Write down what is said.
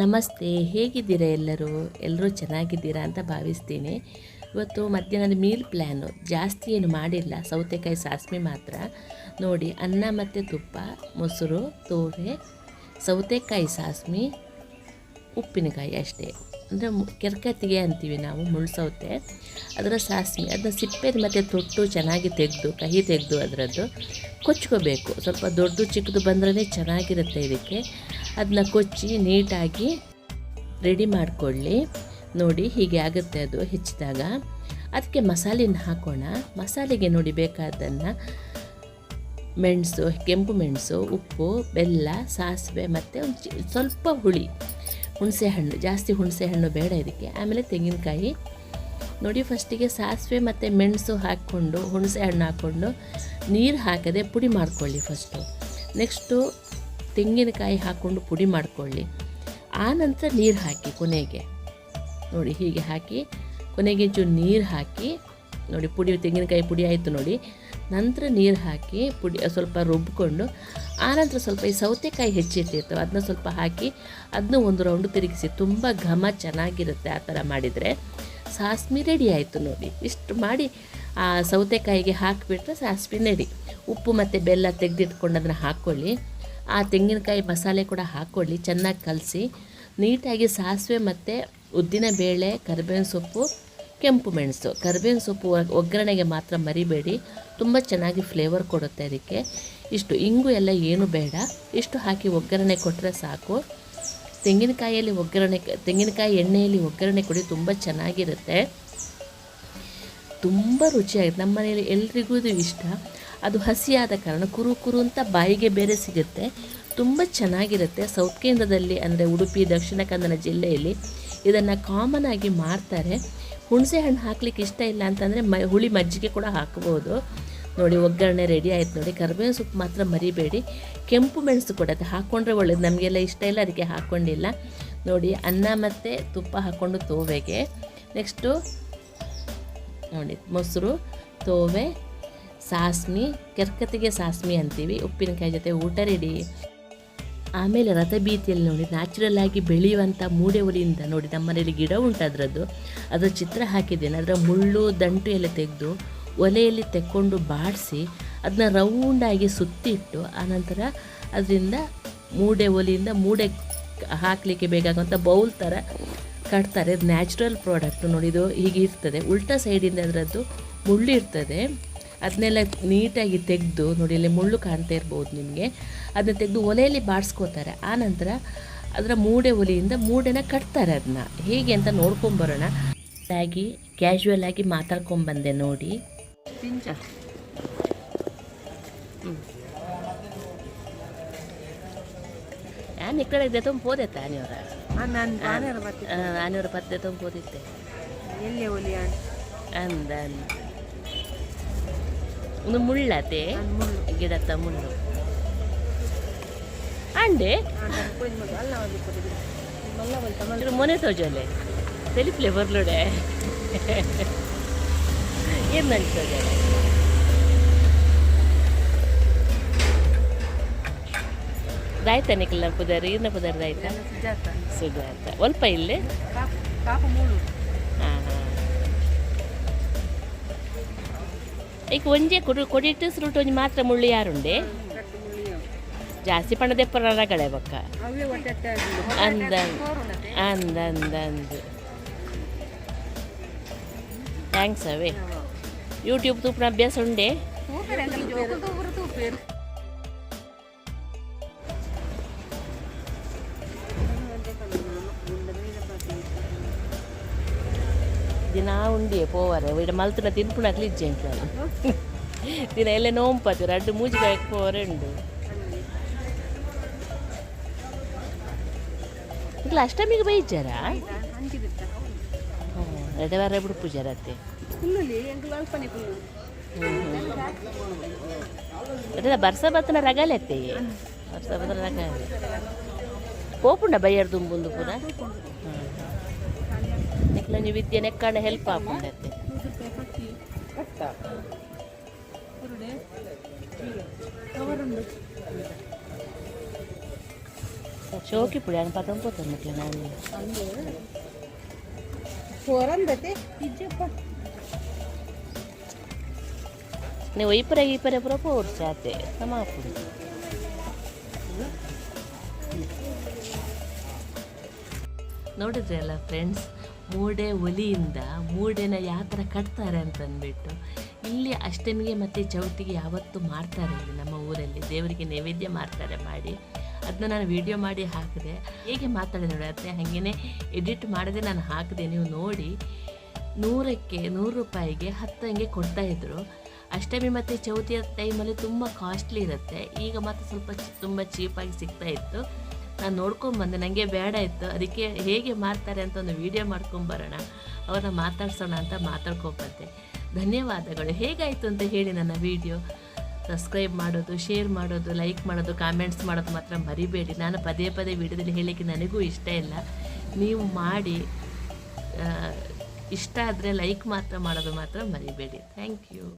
ನಮಸ್ತೆ, ಹೇಗಿದ್ದೀರಾ ಎಲ್ಲರೂ ಚೆನ್ನಾಗಿದ್ದೀರಾ ಅಂತ ಭಾವಿಸ್ತೀನಿ. ಇವತ್ತು ಮಧ್ಯಾಹ್ನದ ಮೀಲ್ ಪ್ಲ್ಯಾನು ಜಾಸ್ತಿ ಏನು ಮಾಡಿಲ್ಲ, ಸೌತೆಕಾಯಿ ಸಾಸ್ಮಿ ಮಾತ್ರ. ನೋಡಿ, ಅನ್ನ ಮತ್ತು ತುಪ್ಪ, ಮೊಸರು, ತೋವೆ, ಸೌತೆಕಾಯಿ ಸಾಸ್ಮಿ, ಉಪ್ಪಿನಕಾಯಿ ಅಷ್ಟೇ. ಅಂದರೆ ಕೆರ್ಕತ್ತಿಗೆ ಅಂತೀವಿ ನಾವು, ಮುಳ್ಸೌತೆ, ಅದರ ಸಾಸ್ಮಿ. ಅದನ್ನ ಸಿಪ್ಪೆದು ಮತ್ತು ತೊಟ್ಟು ಚೆನ್ನಾಗಿ ತೆಗೆದು, ಕಹಿ ತೆಗೆದು ಅದರದ್ದು ಕೊಚ್ಕೋಬೇಕು. ಸ್ವಲ್ಪ ದೊಡ್ಡ ಚಿಕ್ಕದು ಬಂದ್ರೇ ಚೆನ್ನಾಗಿರುತ್ತೆ ಇದಕ್ಕೆ. ಅದನ್ನ ಕೊಚ್ಚಿ ನೀಟಾಗಿ ರೆಡಿ ಮಾಡಿಕೊಳ್ಳಿ. ನೋಡಿ, ಹೀಗೆ ಆಗುತ್ತೆ ಅದು ಹೆಚ್ಚಿದಾಗ. ಅದಕ್ಕೆ ಮಸಾಲೆನ ಹಾಕೋಣ. ಮಸಾಲೆಗೆ ನೋಡಿ ಬೇಕಾದ್ದನ್ನು ಮೆಣಸು, ಕೆಂಪು ಮೆಣಸು, ಉಪ್ಪು, ಬೆಲ್ಲ, ಸಾಸಿವೆ ಮತ್ತು ಸ್ವಲ್ಪ ಹುಣಸೆಹಣ್ಣು. ಜಾಸ್ತಿ ಹುಣಸೆಹಣ್ಣು ಬೇಡ ಇದಕ್ಕೆ. ಆಮೇಲೆ ತೆಂಗಿನಕಾಯಿ. ನೋಡಿ, ಫಸ್ಟಿಗೆ ಸಾಸಿವೆ ಮತ್ತು ಮೆಣಸು ಹಾಕ್ಕೊಂಡು, ಹುಣಸೆಹಣ್ಣು ಹಾಕ್ಕೊಂಡು ನೀರು ಹಾಕದೆ ಪುಡಿ ಮಾಡ್ಕೊಳ್ಳಿ ಫಸ್ಟು. ನೆಕ್ಸ್ಟು ತೆಂಗಿನಕಾಯಿ ಹಾಕ್ಕೊಂಡು ಪುಡಿ ಮಾಡ್ಕೊಳ್ಳಿ. ಆನಂತರ ನೀರು ಹಾಕಿ ಕೊನೆಗೆ. ನೋಡಿ, ಹೀಗೆ ಹಾಕಿ ಕೊನೆಗೆ ಚೂರು ನೀರು ಹಾಕಿ. ನೋಡಿ, ತೆಂಗಿನಕಾಯಿ ಪುಡಿ ಆಯಿತು ನೋಡಿ. ನಂತರ ನೀರು ಹಾಕಿ ಪುಡಿ ಸ್ವಲ್ಪ ರುಬ್ಬಿಕೊಂಡು, ಆನಂತರ ಸ್ವಲ್ಪ ಈ ಸೌತೆಕಾಯಿ ಹೆಚ್ಚಿಟ್ಟಿರ್ತವೆ ಅದನ್ನ ಸ್ವಲ್ಪ ಹಾಕಿ ಅದನ್ನ ಒಂದು ರೌಂಡು ತಿರುಗಿಸಿ. ತುಂಬ ಘಮ ಚೆನ್ನಾಗಿರುತ್ತೆ ಆ ಥರ ಮಾಡಿದರೆ. ಸಾಸ್ಮಿ ರೆಡಿ ಆಯಿತು ನೋಡಿ. ಇಷ್ಟು ಮಾಡಿ ಆ ಸೌತೆಕಾಯಿಗೆ ಹಾಕಿಬಿಟ್ರೆ ಸಾಸ್ಮಿ ರೆಡಿ. ಉಪ್ಪು ಮತ್ತು ಬೆಲ್ಲ ತೆಗೆದಿಟ್ಕೊಂಡು ಅದನ್ನು ಹಾಕ್ಕೊಳ್ಳಿ. ಆ ತೆಂಗಿನಕಾಯಿ ಮಸಾಲೆ ಕೂಡ ಹಾಕ್ಕೊಳ್ಳಿ. ಚೆನ್ನಾಗಿ ಕಲಸಿ ನೀಟಾಗಿ ಸಾಸಿವೆ ಮತ್ತು ಉದ್ದಿನಬೇಳೆ, ಕರಿಬೇವಿನ ಸೊಪ್ಪು, ಕೆಂಪು ಮೆಣಸು. ಕರಿಬೇವಿನ ಸೊಪ್ಪು ಒಗ್ಗರಣೆಗೆ ಮಾತ್ರ ಮರಿಬೇಡಿ, ತುಂಬ ಚೆನ್ನಾಗಿ ಫ್ಲೇವರ್ ಕೊಡುತ್ತೆ ಅದಕ್ಕೆ. ಇಷ್ಟು ಇಂಗು ಎಲ್ಲ ಏನು ಬೇಡ, ಇಷ್ಟು ಹಾಕಿ ಒಗ್ಗರಣೆ ಕೊಟ್ಟರೆ ಸಾಕು. ತೆಂಗಿನಕಾಯಿ ಎಣ್ಣೆಯಲ್ಲಿ ಒಗ್ಗರಣೆ ಕೊಡಿ, ತುಂಬ ಚೆನ್ನಾಗಿರುತ್ತೆ, ತುಂಬ ರುಚಿಯಾಗುತ್ತೆ. ನಮ್ಮ ಮನೆಯಲ್ಲಿ ಎಲ್ರಿಗೂ ಇದು ಇಷ್ಟ. ಅದು ಹಸಿಯಾದ ಕಾರಣ ಕುರು ಅಂತ ಬಾಯಿಗೆ ಬೇರೆ ಸಿಗುತ್ತೆ, ತುಂಬ ಚೆನ್ನಾಗಿರುತ್ತೆ. ಸೌತ್ ಕೇಂದ್ರದಲ್ಲಿ ಅಂದರೆ ಉಡುಪಿ, ದಕ್ಷಿಣ ಕನ್ನಡ ಜಿಲ್ಲೆಯಲ್ಲಿ ಇದನ್ನು ಕಾಮನ್ ಆಗಿ ಮಾಡ್ತಾರೆ. ಹುಣಸೆ ಹಣ್ಣು ಹಾಕ್ಲಿಕ್ಕೆ ಇಷ್ಟ ಇಲ್ಲ ಅಂತಂದರೆ ಹುಳಿ ಮಜ್ಜಿಗೆ ಕೂಡ ಹಾಕ್ಬೋದು. ನೋಡಿ, ಒಗ್ಗರಣೆ ರೆಡಿ ಆಯ್ತು ನೋಡಿ. ಕರಿಬೇವಿನ ಸೊಪ್ಪು ಮಾತ್ರ ಮರಿಬೇಡಿ. ಕೆಂಪು ಮೆಣಸು ಕೂಡ ಅದು ಹಾಕ್ಕೊಂಡ್ರೆ ಒಳ್ಳೇದು. ನಮಗೆಲ್ಲ ಇಷ್ಟ ಇಲ್ಲ, ಅದಕ್ಕೆ ಹಾಕ್ಕೊಂಡಿಲ್ಲ. ನೋಡಿ, ಅನ್ನ ಮತ್ತು ತುಪ್ಪ ಹಾಕ್ಕೊಂಡು ತೋವೆಗೆ. ನೆಕ್ಸ್ಟು ನೋಡಿ, ಮೊಸರು, ತೋವೆ, ಸಾಸ್ಮಿ, ಕೆರ್ಕತ್ತಿಗೆ ಸಾಸ್ಮಿ ಅಂತೀವಿ, ಉಪ್ಪಿನಕಾಯಿ ಜೊತೆ ಊಟ ರೆಡಿ. ಆಮೇಲೆ ರಥಬೀದಿಯಲ್ಲಿ ನೋಡಿ, ನ್ಯಾಚುರಲ್ ಆಗಿ ಬೆಳೆಯುವಂಥ ಮೂಡೆ ಒಲಿಯಿಂದ ನೋಡಿ, ನಮ್ಮ ಮನೇಲಿ ಗಿಡ ಉಂಟು ಅದರ ಚಿತ್ರ ಹಾಕಿದ್ದೇನೆ. ಅದರ ಮುಳ್ಳು ದಂಟು ಎಲ್ಲ ತೆಗೆದು ಒಲೆಯಲ್ಲಿ ತೆಕ್ಕೊಂಡು ಬಾಡಿಸಿ ಅದನ್ನ ರೌಂಡಾಗಿ ಸುತ್ತಿಟ್ಟು, ಆನಂತರ ಅದರಿಂದ ಮೂಡೆ ಒಲಿಯಿಂದ ಮೂಡೆ ಹಾಕಲಿಕ್ಕೆ ಬೇಕಾಗುವಂಥ ಬೌಲ್ ಥರ ಕಟ್ತಾರೆ. ಅದು ನ್ಯಾಚುರಲ್ ಪ್ರಾಡಕ್ಟು ನೋಡಿ. ಇದು ಹೀಗೆ ಇರ್ತದೆ, ಉಲ್ಟಾ ಸೈಡಿಂದ ಅದರದ್ದು ಮುಳ್ಳು ಇರ್ತದೆ. ಅದನ್ನೆಲ್ಲ ನೀಟಾಗಿ ತೆಗೆದು ನೋಡಿ, ಇಲ್ಲಿ ಮುಳ್ಳು ಕಾಣ್ತಾ ಇರ್ಬೋದು ನಿಮಗೆ. ಅದನ್ನ ತೆಗೆದು ಒಲೆಯಲ್ಲಿ ಬಾಡಿಸ್ಕೋತಾರೆ. ಆನಂತರ ಅದರ ಮೂಡೆ ಒಲೆಯಿಂದ ಮೂಡೆನ ಕಟ್ತಾರೆ. ಅದನ್ನ ಹೇಗೆ ಅಂತ ನೋಡ್ಕೊಂಬರೋಣ. ಕ್ಯಾಶುವಲ್ ಆಗಿ ಮಾತಾಡ್ಕೊಂಬಂದೆ ನೋಡಿ. ನಾನು ಈ ಕಡೆ ಇದ್ದೆ ತುಂಬ ಹೋದೈತೆ ಆನೆಯವರ ಪತ್ತೆ ತುಂಬ ಹೋದಿತ್ತೆ ಅಂದ ಒಂದು ಮುಳ್ಳತೆ ಗಿಡತ್ತ ಮುಳ್ಳು ಅಂಡೆ ಮೊನೆ ತೋಜೋಲೆ ತೆಲಿಪ್ಲೆ ಬರ್ಲೋಡೆ ಏನು ಅನ್ಸೋದೆ. ದಾಯ್ತಾ ನಿಖಿಲ ಪುದಾರಿ ಇರ್ನ ಪುದಾರಿ ದಾಯ್ತಾ ಸುಜಾತ ಒಲ್ಪ ಇಲ್ಲೇ. ಹಾಂ ಹಾಂ, ಈಗ ಒಂಜೆ ಕೊಡಿಟ್ಟು ಸುರುಟು ಒಂಜಿ ಮಾತ್ರ ಮುಳ್ಳು ಯಾರುಂಡೆ ಜಾಸ್ತಿ ಪಣದೆಪ್ಪರ ರಗಳೆ ಬಕ್ಕ ಅಂದ ಅಂದ ಅಂದ ಅಂದು ಥ್ಯಾಂಕ್ಸ್ ಅವೇ. ಯೂಟ್ಯೂಬ್ ತೂಪಿನ ಅಭ್ಯಾಸ ಉಂಡೆ. ದಿನ ಉಂಡಿ ಪೋವರೆ ಇಡ ಮಲ್ತನ ತಿನ್ಪುಣ ಕ್ಲಿಜ್ಜೆ ಅಂತ ದಿನ ಎಲ್ಲ ನೋಂಪತ್ತು ರಡ್ಡು ಮೂಜಿಗೆ ಪೋವರೆ ಉಂಡು. ಇಲ್ಲ ಅಷ್ಟಮಿಗೆ ಬೈಜಾರ ಎಡವಾರ ಬಿಡು ಪೂಜಾರತ್ತೆ ಬರ್ಸ ಬತ್ತನ ರಗಲೆತ್ತೆ ಬರ್ಸ ಬತ್ತನ ರಗಲೆ ಪೋಪುಂಡ ಬೈಯರ್ ತುಂಬುಂದು ಪೂರ. ನಿಕ್ಲ ನೀವು ವಿದ್ಯೆ ನೆಕ್ಕಂಡ ಹೆಲ್ಪ್ ಆಪುಂಡತ್ತೆ. ಶೋಕಿ ಪುಡಿ అని పదం పోతుంది ఇట్లా నాని పోరందతే ఇజ్జప్ప ನೀವು ಇಪ್ಪರೆ ಪುರ ಪೋರ್ಸಾತೆ ಸಮಾಪುಡಿ ನೋಡಿದ್ರಲ್ಲ ಫ್ರೆಂಡ್ಸ್, ಮೂಡೆ ಒಲಿಯಿಂದ ಮೂಡೆನ ಯಾವ ಥರ ಕಟ್ತಾರೆ ಅಂತಂದ್ಬಿಟ್ಟು ಇಲ್ಲಿ ಅಷ್ಟಮಿಗೆ ಮತ್ತು ಚೌತಿಗೆ ಯಾವತ್ತೂ ಮಾಡ್ತಾರೆ. ಇಲ್ಲಿ ನಮ್ಮ ಊರಲ್ಲಿ ದೇವರಿಗೆ ನೈವೇದ್ಯ ಮಾಡ್ತಾರೆ ಮಾಡಿ. ಅದನ್ನ ನಾನು ವಿಡಿಯೋ ಮಾಡಿ ಹಾಕಿದೆ. ಹೇಗೆ ಮಾತಾಡಿದೆ ನೋಡಿ, ಅತ್ತೆ ಹಾಗೇ ಎಡಿಟ್ ಮಾಡದೆ ನಾನು ಹಾಕಿದೆ. ನೀವು ನೋಡಿ, 100ಕ್ಕೆ 100 ರೂಪಾಯಿಗೆ 10 ಹಂಗೆ ಕೊಡ್ತಾಯಿದ್ರು. ಅಷ್ಟಮಿ ಮತ್ತು ಚೌತಿಯ ಟೈಮಲ್ಲಿ ತುಂಬ ಕಾಸ್ಟ್ಲಿ ಇರುತ್ತೆ. ಈಗ ಮಾತ್ರ ಸ್ವಲ್ಪ ತುಂಬ ಚೀಪಾಗಿ ಸಿಗ್ತಾಯಿತ್ತು. ನಾನು ನೋಡ್ಕೊಂಬಂದೆ, ನನಗೆ ಬೇಡ ಇತ್ತು. ಅದಕ್ಕೆ ಹೇಗೆ ಮಾಡ್ತಾರೆ ಅಂತ ಒಂದು ವಿಡಿಯೋ ಮಾಡ್ಕೊಂಬರೋಣ, ಅವ್ರನ್ನ ಮಾತಾಡ್ಸೋಣ ಅಂತ ಮಾತಾಡ್ಕೊಬಂದೆ. ಧನ್ಯವಾದಗಳು. ಹೇಗಾಯಿತು ಅಂತ ಹೇಳಿ ನನ್ನ ವಿಡಿಯೋ. ಸಬ್ಸ್ಕ್ರೈಬ್ ಮಾಡೋದು, ಶೇರ್ ಮಾಡೋದು, ಲೈಕ್ ಮಾಡೋದು, ಕಾಮೆಂಟ್ಸ್ ಮಾಡೋದು ಮಾತ್ರ ಮರಿಬೇಡಿ. ನಾನು ಪದೇ ವಿಡಿಯೋದಲ್ಲಿ ಹೇಳಲಿಕ್ಕೆ ನನಗೂ ಇಷ್ಟ ಇಲ್ಲ. ನೀವು ಮಾಡಿ, ಇಷ್ಟ ಆದರೆ ಲೈಕ್ ಮಾತ್ರ ಮಾಡೋದು ಮಾತ್ರ ಮರಿಬೇಡಿ. Thank you.